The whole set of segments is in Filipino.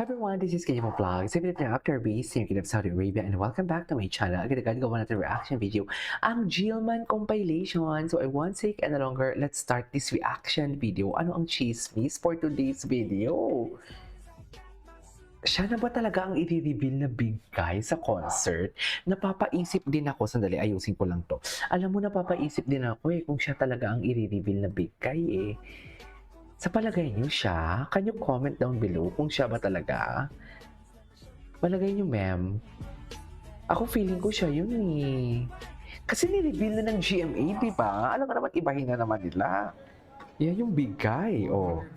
Hi everyone, this is Kajima Vlogs. I'm the Dr. B, King of Saudi Arabia, and welcome back to my channel. Agad-agad gawa natin reaction video, ang Jillman compilation. So I won't take any longer. Let's start this reaction video. Ano ang chismis for today's video? Siya na ba talaga ang i-reveal na big guy sa concert? Napapaisip din ako, sandali ayusin ko lang to. Alam mo, napapaisip din ako kung siya talaga ang i-reveal na big guy Sa palagay niyo siya? Can you comment down below kung siya ba talaga? Palagay niyo, ma'am. Ako feeling ko siya yun Kasi ni-reveal na ng GMA, di ba? Alam ka naman, ibahin na naman nila. Yan yung big guy,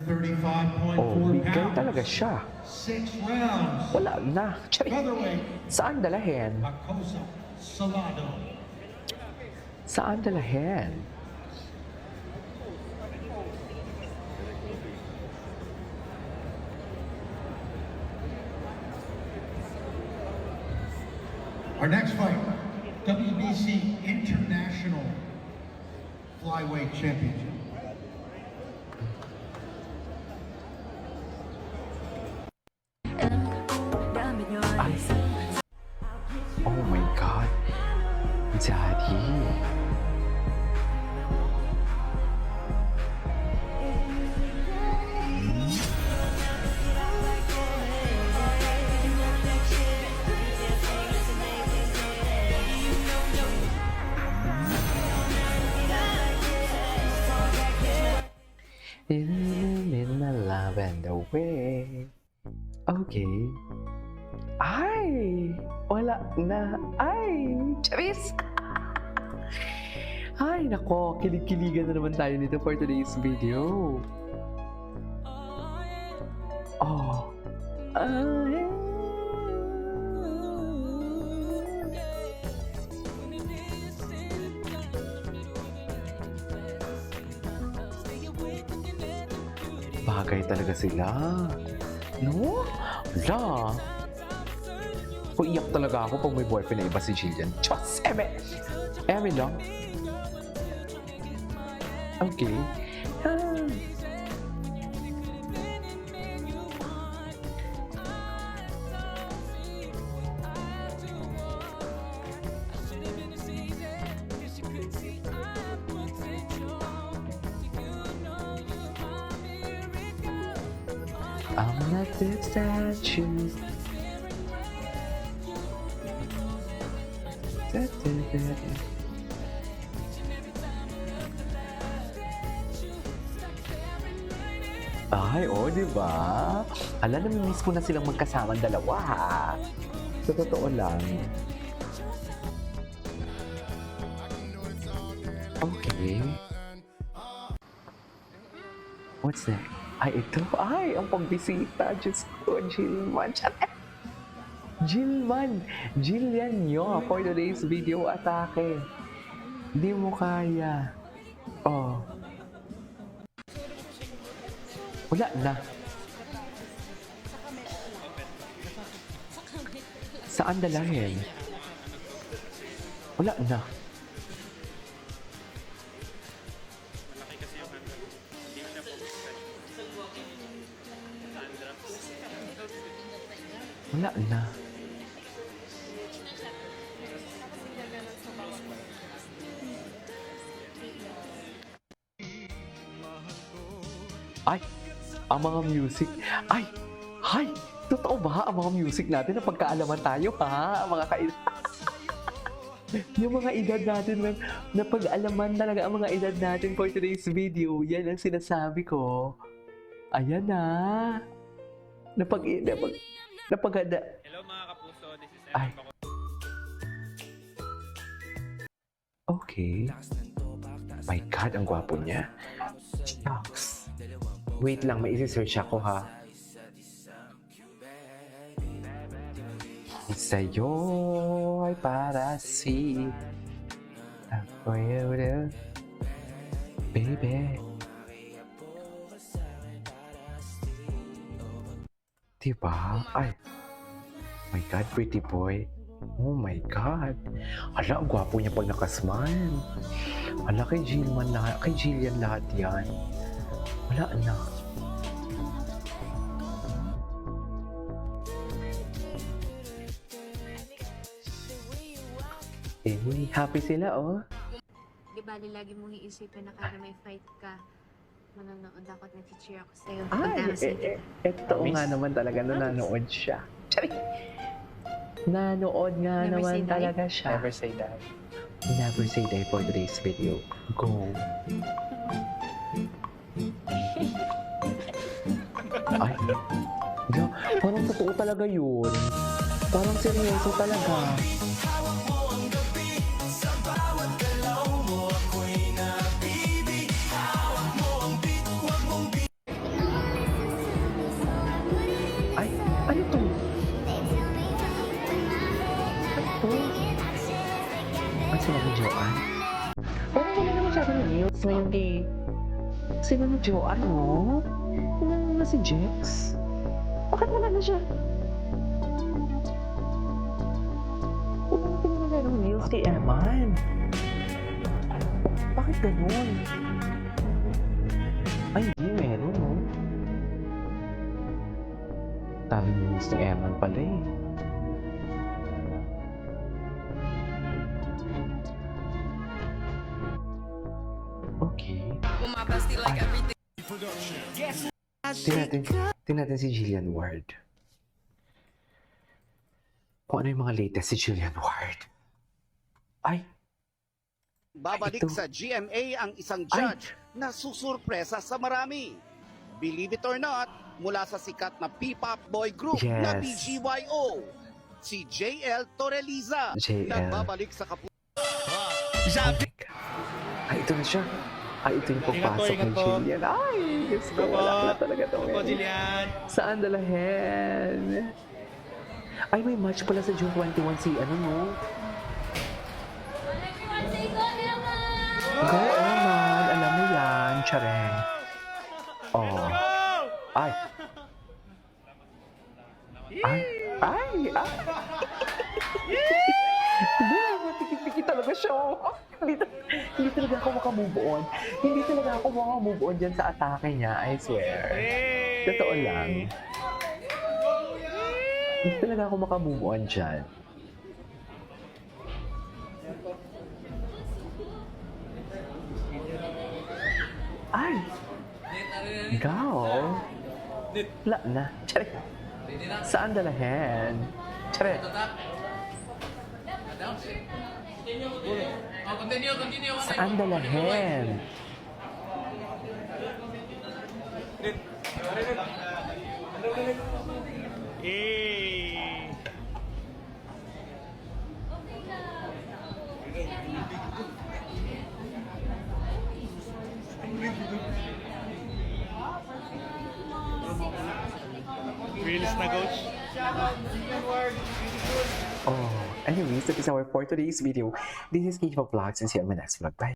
big guy talaga siya. 6 rounds. Wala na. Featherweight. Saan dalahin? Makosa Salado. Saan dalahin? Our next fight, WBC International Flyweight Championship. Ay. Oh my God. Daddy. In the love and the way. Okay. Ay! Wala na. Ay! Charis! Ay, nako. Kilig-kiligan na naman tayo nito for today's video. Oh. Ay. Bagay talaga sila. No? Wala. Kung iyak talaga ako pag may boyfriend na iba si Jillian. Diyos! Eme lang. Okay. I'm not the statue. Ay, di ba? Ala, namimiss ko na silang magkasama dalawa, ha? Sa totoo lang. Okay. What's that? Ay, ito. Ay, ang pagbisita. Diyos ko, Jillman. Jillian nyo for today's video atake. Di mo kaya. Wala na. Saan dalahin? Wala na. Wala na. Ay, ang mga music. Ay, totoo ba ang mga music natin na pagkaalaman tayo, ha? Ang mga yung mga edad natin, ma'am, na pag-alaman talaga ang mga edad natin for today's video. Yan ang sinasabi ko. Ayan na. Napaganda. Hello mga kapuso, this is Ay. Evan. Okay. My God, ang gwapo niya. Shucks. Wait lang, may isi-search ako, ha? Sa'yo ay para si baby. Diba? Ay. My God, pretty boy. Oh my God. Ala, ang gwapo niya pag nakasmile. Ala, kay Jillian lahat yan. Wala na. Eh, happy sila, oh. Di bali lagi mong iisipin na kada may fight ka, manonood ako at nag-cheer ako sa'yo. Ay, Pagdarasal kita. eto nga naman talaga, nanonood siya. Sabi, nanood nga Never naman say die? talaga siya. Never say die. Never say die for today's video. Go. Ay, yeah, parang totoo talaga yun. Parang seryoso talaga. Ay, ano to? Ano to? Ang sila ni Joanne? Parang wala naman siya ng news ngayon eh. Sino ni Joanne, no? Wala na si Jex. Bakit wala na siya? Wala na ng news si Eman. Bakit ganun? Ay, hindi meron, no? Daming news ni Eman pala eh. Okay. Tingnan natin si Jillian Ward. Kung ano yung mga latest si Jillian Ward. Ay, Babalik Ito. sa GMA ang isang Ay. judge na susurpresa sa marami. Believe it or not, mula sa sikat na P-pop boy group na Yes. BGYO, si JL Torreliza, JL. nagbabalik sa oh my God. Ay, ito na siya. Ay, ito yung pagpasok Ingat ni po. Jillian. Ay, Diyos ko, Ingat po. wala na talaga ito. Opo, Jillian. Saan dalahin? Ay, may match pala sa June 21 si ano, no? Go, Eman. Alam mo yan, Chareng. Oh. Ay. Ay. Ay. Ay. Matikit-tikit talaga siya. Oh. Hindi talaga ako makamove on. Hindi talaga ako makamove on dyan sa atake niya, I swear. Totoo lang. Hindi talaga ako makamove on dyan. Ay! Ikaw? Wala na. Tsare. Saan dalahin? Tsare. Saan dalahin? Eh. Reels na coach. Oh, anyways, that is our for today's video. This is Kate Vlogs and see you on my next vlog. Bye!